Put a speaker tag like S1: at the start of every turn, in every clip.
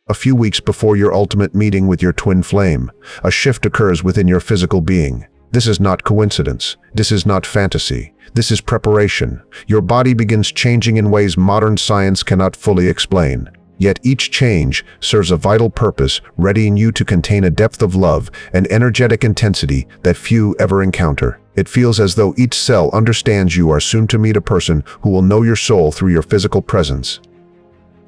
S1: A few weeks before your ultimate meeting with your twin flame, a shift occurs within your physical being. This is not coincidence. This is not fantasy. This is preparation. Your body begins changing in ways modern science cannot fully explain. Yet each change serves a vital purpose, readying you to contain a depth of love and energetic intensity that few ever encounter. It feels as though each cell understands you are soon to meet a person who will know your soul through your physical presence.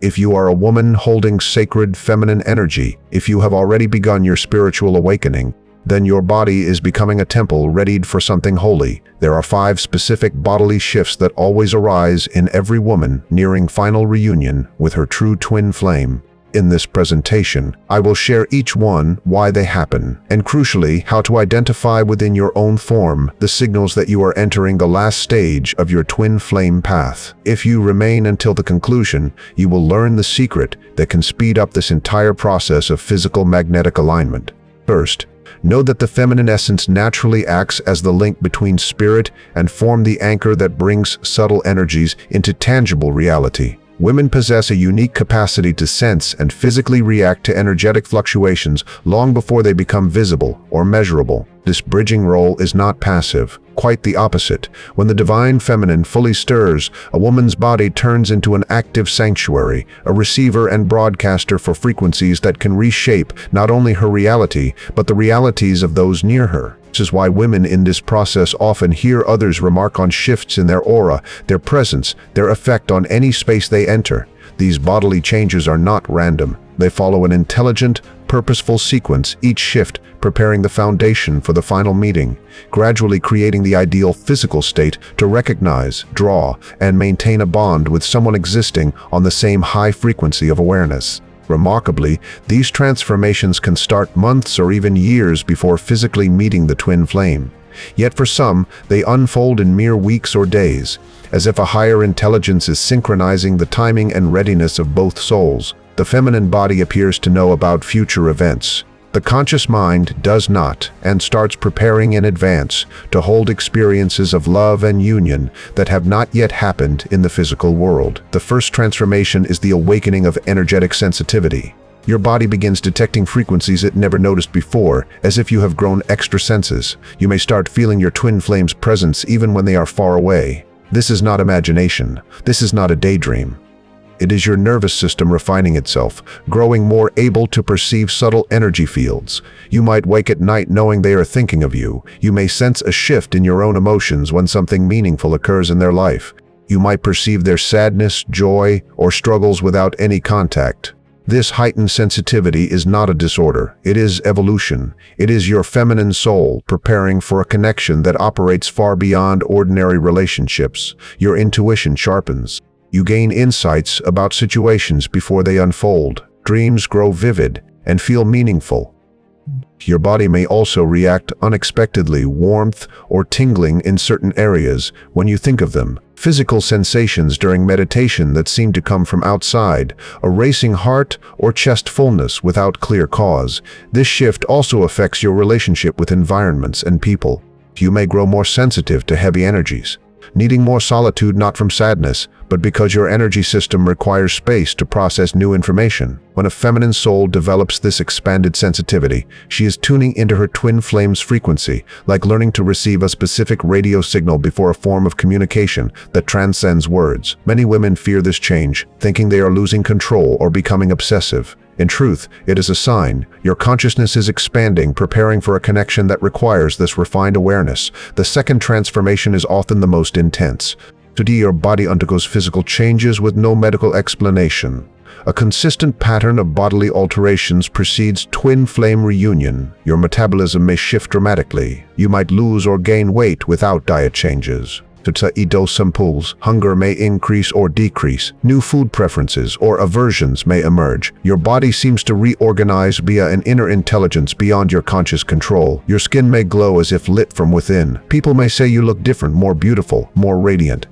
S1: If you are a woman holding sacred feminine energy, if you have already begun your spiritual awakening, then your body is becoming a temple readied for something holy. There are 5 specific bodily shifts that always arise in every woman nearing final reunion with her true twin flame. In this presentation, I will share each one, why they happen, and crucially, how to identify within your own form the signals that you are entering the last stage of your twin flame path. If you remain until the conclusion, you will learn the secret that can speed up this entire process of physical magnetic alignment. First, know that the feminine essence naturally acts as the link between spirit and form, the anchor that brings subtle energies into tangible reality. Women possess a unique capacity to sense and physically react to energetic fluctuations long before they become visible or measurable. This bridging role is not passive, quite the opposite. When the divine feminine fully stirs, a woman's body turns into an active sanctuary, a receiver and broadcaster for frequencies that can reshape not only her reality, but the realities of those near her. This is why women in this process often hear others remark on shifts in their aura, their presence, their effect on any space they enter. These bodily changes are not random. They follow an intelligent, purposeful sequence, each shift preparing the foundation for the final meeting, gradually creating the ideal physical state to recognize, draw, and maintain a bond with someone existing on the same high frequency of awareness. Remarkably, these transformations can start months or even years before physically meeting the twin flame. Yet for some, they unfold in mere weeks or days, as if a higher intelligence is synchronizing the timing and readiness of both souls. The feminine body appears to know about future events. The conscious mind does not, and starts preparing in advance to hold experiences of love and union that have not yet happened in the physical world. The first transformation is the awakening of energetic sensitivity. Your body begins detecting frequencies it never noticed before, as if you have grown extra senses. You may start feeling your twin flame's presence even when they are far away. This is not imagination. This is not a daydream. It is your nervous system refining itself, growing more able to perceive subtle energy fields. You might wake at night knowing they are thinking of you. You may sense a shift in your own emotions when something meaningful occurs in their life. You might perceive their sadness, joy, or struggles without any contact. This heightened sensitivity is not a disorder. It is evolution. It is your feminine soul preparing for a connection that operates far beyond ordinary relationships. Your intuition sharpens. You gain insights about situations before they unfold. Dreams grow vivid and feel meaningful. Your body may also react unexpectedly, warmth or tingling in certain areas when you think of them. Physical sensations during meditation that seem to come from outside, a racing heart or chest fullness without clear cause. This shift also affects your relationship with environments and people. You may grow more sensitive to heavy energies, needing more solitude not from sadness, but because your energy system requires space to process new information. When a feminine soul develops this expanded sensitivity, she is tuning into her twin flame's frequency, like learning to receive a specific radio signal before a form of communication that transcends words. Many women fear this change, thinking they are losing control or becoming obsessive. In truth, it is a sign. Your consciousness is expanding, preparing for a connection that requires this refined awareness. The second transformation is often the most intense. Today, your body undergoes physical changes with no medical explanation. A consistent pattern of bodily alterations precedes twin flame reunion. Your metabolism may shift dramatically. You might lose or gain weight without diet changes. Hunger may increase or decrease. New food preferences or aversions may emerge. Your body seems to reorganize via an inner intelligence beyond your conscious control. Your skin may glow as if lit from within. People may say you look different, more beautiful, more radiant.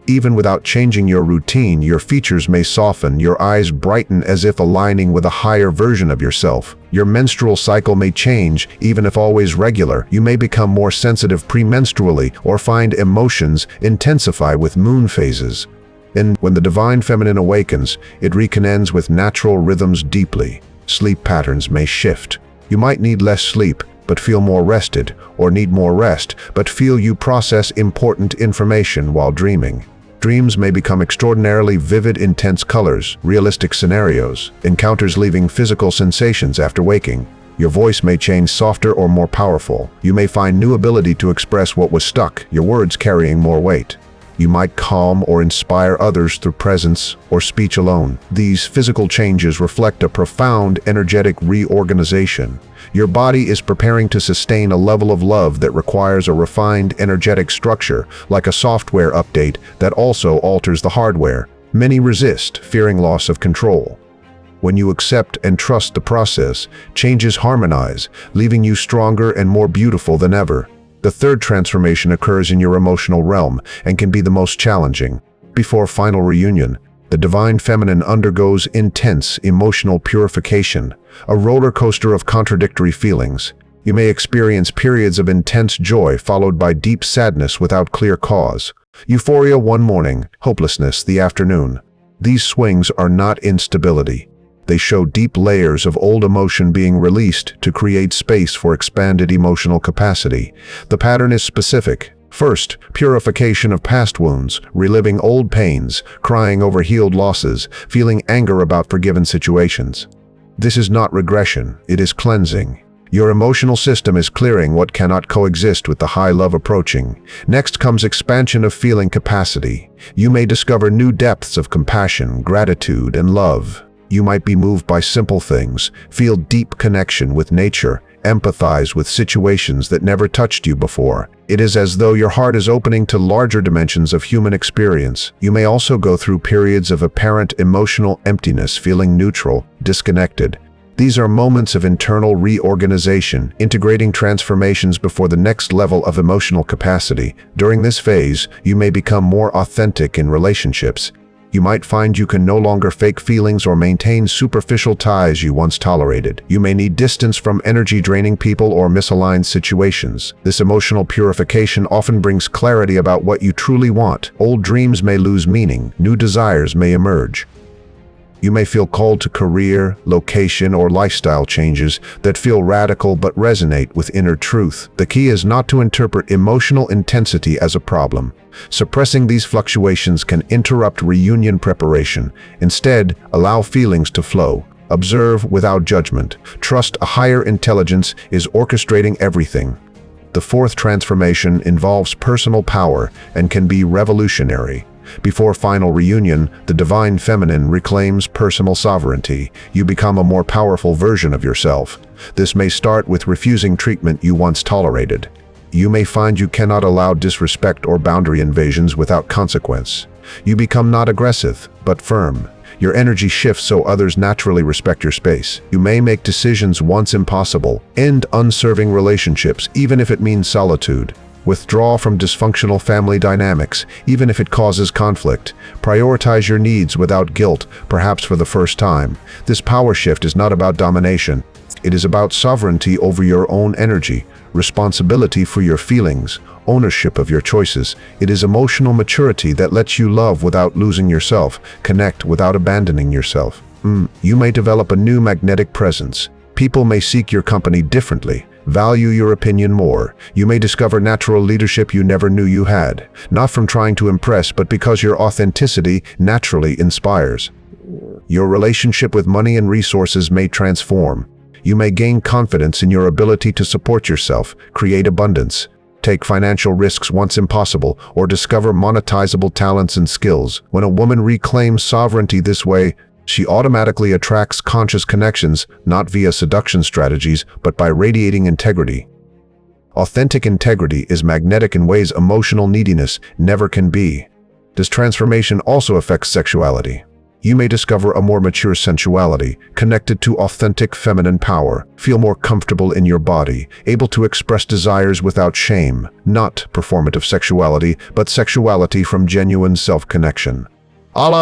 S1: Even without changing your routine, your features may soften, your eyes brighten as if aligning with a higher version of yourself. Your menstrual cycle may change, even if always regular. You may become more sensitive premenstrually or find emotions intensify with moon phases. And when the divine feminine awakens, it reconnects with natural rhythms deeply. Sleep patterns may shift. You might need less sleep, but feel more rested, or need more rest, but feel you process important information while dreaming. Dreams may become extraordinarily vivid, intense colors, realistic scenarios, encounters leaving physical sensations after waking. Your voice may change softer or more powerful. You may find new ability to express what was stuck, your words carrying more weight. You might calm or inspire others through presence or speech alone. These physical changes reflect a profound energetic reorganization. Your body is preparing to sustain a level of love that requires a refined energetic structure, like a software update that also alters the hardware. Many resist, fearing loss of control. When you accept and trust the process, changes harmonize, leaving you stronger and more beautiful than ever. The third transformation occurs in your emotional realm and can be the most challenging. Before final reunion, the divine feminine undergoes intense emotional purification, a roller coaster of contradictory feelings. You may experience periods of intense joy followed by deep sadness without clear cause. Euphoria one morning, hopelessness the afternoon. These swings are not instability. They show deep layers of old emotion being released to create space for expanded emotional capacity. The pattern is specific. First, purification of past wounds, reliving old pains, crying over healed losses, feeling anger about forgiven situations. This is not regression, it is cleansing. Your emotional system is clearing what cannot coexist with the high love approaching. Next comes expansion of feeling capacity. You may discover new depths of compassion, gratitude, and love. You might be moved by simple things, feel deep connection with nature, empathize with situations that never touched you before. It is as though your heart is opening to larger dimensions of human experience. You may also go through periods of apparent emotional emptiness, feeling neutral, disconnected. These are moments of internal reorganization, integrating transformations before the next level of emotional capacity. During this phase, you may become more authentic in relationships. You might find you can no longer fake feelings or maintain superficial ties you once tolerated. You may need distance from energy-draining people or misaligned situations. This emotional purification often brings clarity about what you truly want. Old dreams may lose meaning. New desires may emerge. You may feel called to career, location, or lifestyle changes that feel radical but resonate with inner truth. The key is not to interpret emotional intensity as a problem. Suppressing these fluctuations can interrupt reunion preparation. Instead, allow feelings to flow. Observe without judgment. Trust a higher intelligence is orchestrating everything. The fourth transformation involves personal power and can be revolutionary. Before final reunion, the divine feminine reclaims personal sovereignty. You become a more powerful version of yourself. This may start with refusing treatment you once tolerated. You may find you cannot allow disrespect or boundary invasions without consequence. You become not aggressive, but firm. Your energy shifts so others naturally respect your space. You may make decisions once impossible, end unserving relationships, even if it means solitude. Withdraw from dysfunctional family dynamics, even if it causes conflict. Prioritize your needs without guilt, perhaps for the first time. This power shift is not about domination. It is about sovereignty over your own energy, responsibility for your feelings, ownership of your choices. It is emotional maturity that lets you love without losing yourself, connect without abandoning yourself. You may develop a new magnetic presence. People may seek your company differently, value your opinion more. You may discover natural leadership you never knew you had, not from trying to impress, but because your authenticity naturally inspires. Your relationship with money and resources may transform. You may gain confidence in your ability to support yourself, create abundance, take financial risks once impossible, or discover monetizable talents and skills. When a woman reclaims sovereignty this way, she automatically attracts conscious connections, not via seduction strategies, but by radiating integrity. Authentic integrity is magnetic in ways emotional neediness never can be. This transformation also affects sexuality. You may discover a more mature sensuality, connected to authentic feminine power, feel more comfortable in your body, able to express desires without shame, not performative sexuality, but sexuality from genuine self-connection.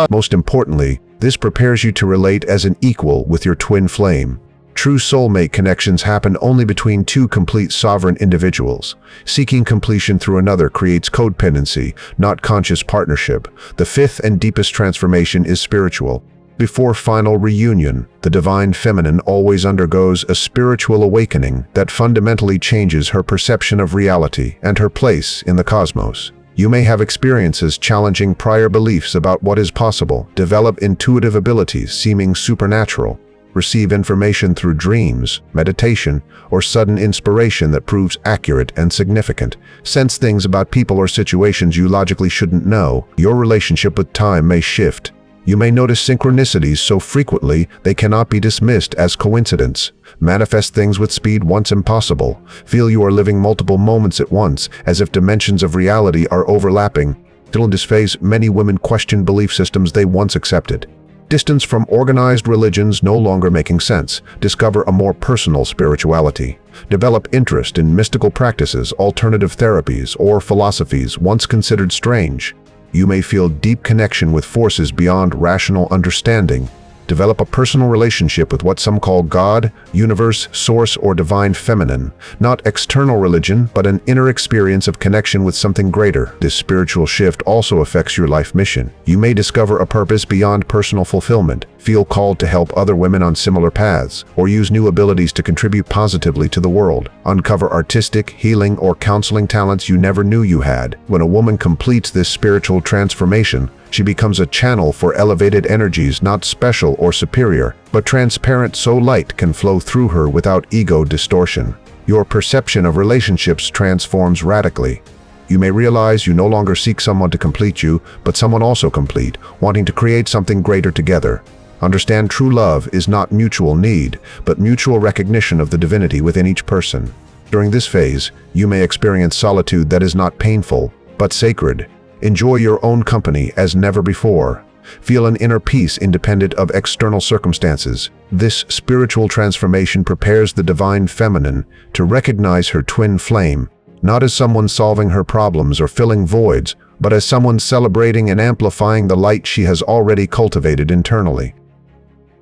S1: Most importantly, this prepares you to relate as an equal with your twin flame. True soulmate connections happen only between two complete sovereign individuals. Seeking completion through another creates codependency, not conscious partnership. The fifth and deepest transformation is spiritual. Before final reunion, the divine feminine always undergoes a spiritual awakening that fundamentally changes her perception of reality and her place in the cosmos. You may have experiences challenging prior beliefs about what is possible, develop intuitive abilities seeming supernatural, receive information through dreams, meditation, or sudden inspiration that proves accurate and significant, sense things about people or situations you logically shouldn't know. Your relationship with time may shift. You may notice synchronicities so frequently they cannot be dismissed as coincidence. Manifest things with speed once impossible. Feel you are living multiple moments at once, as if dimensions of reality are overlapping. In this phase, many women question belief systems they once accepted. Distance from organized religions no longer making sense. Discover a more personal spirituality. Develop interest in mystical practices, alternative therapies, or philosophies once considered strange. You may feel deep connection with forces beyond rational understanding. Develop a personal relationship with what some call God, universe, source, or divine feminine. Not external religion, but an inner experience of connection with something greater. This spiritual shift also affects your life mission. You may discover a purpose beyond personal fulfillment, feel called to help other women on similar paths, or use new abilities to contribute positively to the world. Uncover artistic, healing, or counseling talents you never knew you had. When a woman completes this spiritual transformation, she becomes a channel for elevated energies, not special or superior, but transparent, so light can flow through her without ego distortion. Your perception of relationships transforms radically. You may realize you no longer seek someone to complete you, but someone also complete, wanting to create something greater together. Understand true love is not mutual need, but mutual recognition of the divinity within each person. During this phase, you may experience solitude that is not painful, but sacred. Enjoy your own company as never before. Feel an inner peace independent of external circumstances. This spiritual transformation prepares the divine feminine to recognize her twin flame, not as someone solving her problems or filling voids, but as someone celebrating and amplifying the light she has already cultivated internally.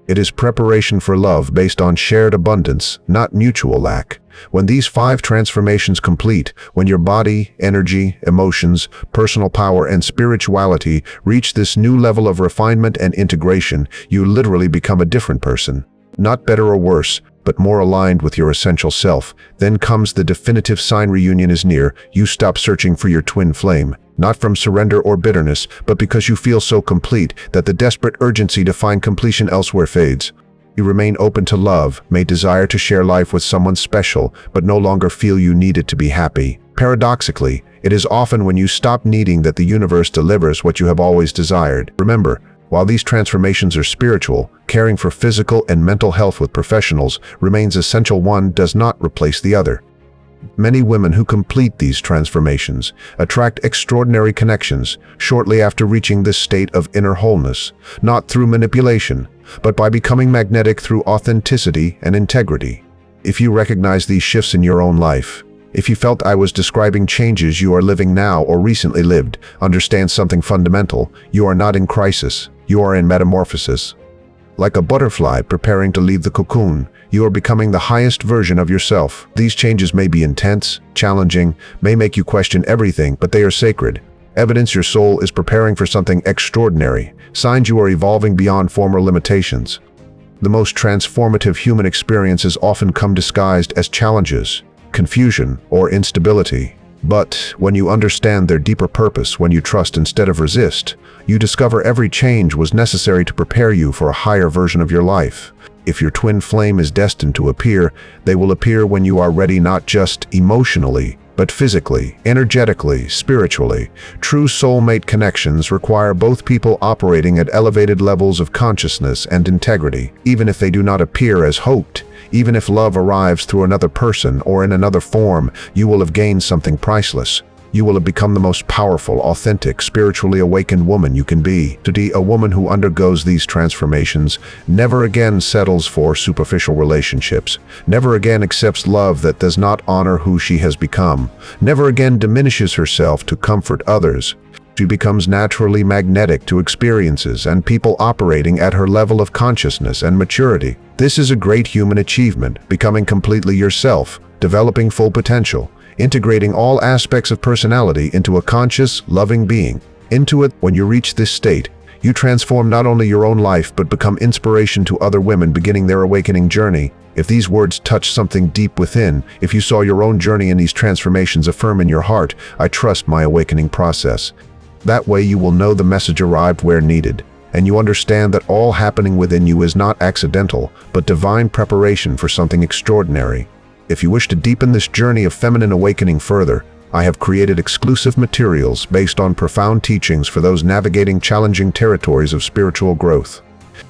S1: It is preparation for love based on shared abundance, not mutual lack. When these 5 transformations complete, when your body, energy, emotions, personal power, and spirituality reach this new level of refinement and integration, you literally become a different person. Not better or worse, but more aligned with your essential self. Then comes the definitive sign reunion is near. You stop searching for your twin flame, not from surrender or bitterness, but because you feel so complete that the desperate urgency to find completion elsewhere fades. You remain open to love, may desire to share life with someone special, but no longer feel you need it to be happy. Paradoxically, it is often when you stop needing that the universe delivers what you have always desired. Remember, while these transformations are spiritual, caring for physical and mental health with professionals remains essential. One does not replace the other. Many women who complete these transformations attract extraordinary connections shortly after reaching this state of inner wholeness, not through manipulation, but by becoming magnetic through authenticity and integrity. If you recognize these shifts in your own life, if you felt I was describing changes you are living now or recently lived, understand something fundamental: you are not in crisis, you are in metamorphosis. Like a butterfly preparing to leave the cocoon, you are becoming the highest version of yourself. These changes may be intense, challenging, may make you question everything, but they are sacred. Evidence your soul is preparing for something extraordinary. Signs you are evolving beyond former limitations. The most transformative human experiences often come disguised as challenges, confusion, or instability. But when you understand their deeper purpose, when you trust instead of resist, you discover every change was necessary to prepare you for a higher version of your life. If your twin flame is destined to appear, they will appear when you are ready, not just emotionally, but physically, energetically, spiritually. True soulmate connections require both people operating at elevated levels of consciousness and integrity, even if they do not appear as hoped. Even if love arrives through another person or in another form, you will have gained something priceless. You will have become the most powerful, authentic, spiritually awakened woman you can be. Today, a woman who undergoes these transformations never again settles for superficial relationships, never again accepts love that does not honor who she has become, never again diminishes herself to comfort others. She becomes naturally magnetic to experiences and people operating at her level of consciousness and maturity. This is a great human achievement, becoming completely yourself, developing full potential, integrating all aspects of personality into a conscious, loving being. When you reach this state, you transform not only your own life but become inspiration to other women beginning their awakening journey. If these words touch something deep within, if you saw your own journey in these transformations affirm in your heart, I trust my awakening process. That way you will know the message arrived where needed, and you understand that all happening within you is not accidental, but divine preparation for something extraordinary. If you wish to deepen this journey of feminine awakening further, I have created exclusive materials based on profound teachings for those navigating challenging territories of spiritual growth.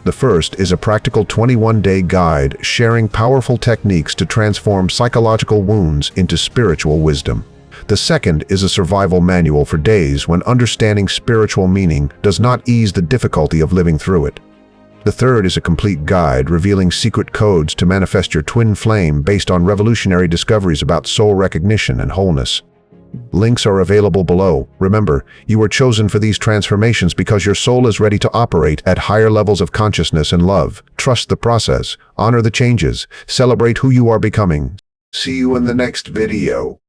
S1: The first is a practical 21-day guide sharing powerful techniques to transform psychological wounds into spiritual wisdom. The second is a survival manual for days when understanding spiritual meaning does not ease the difficulty of living through it. The third is a complete guide revealing secret codes to manifest your twin flame based on revolutionary discoveries about soul recognition and wholeness. Links are available below. Remember, you were chosen for these transformations because your soul is ready to operate at higher levels of consciousness and love. Trust the process, honor the changes, celebrate who you are becoming. See you in the next video.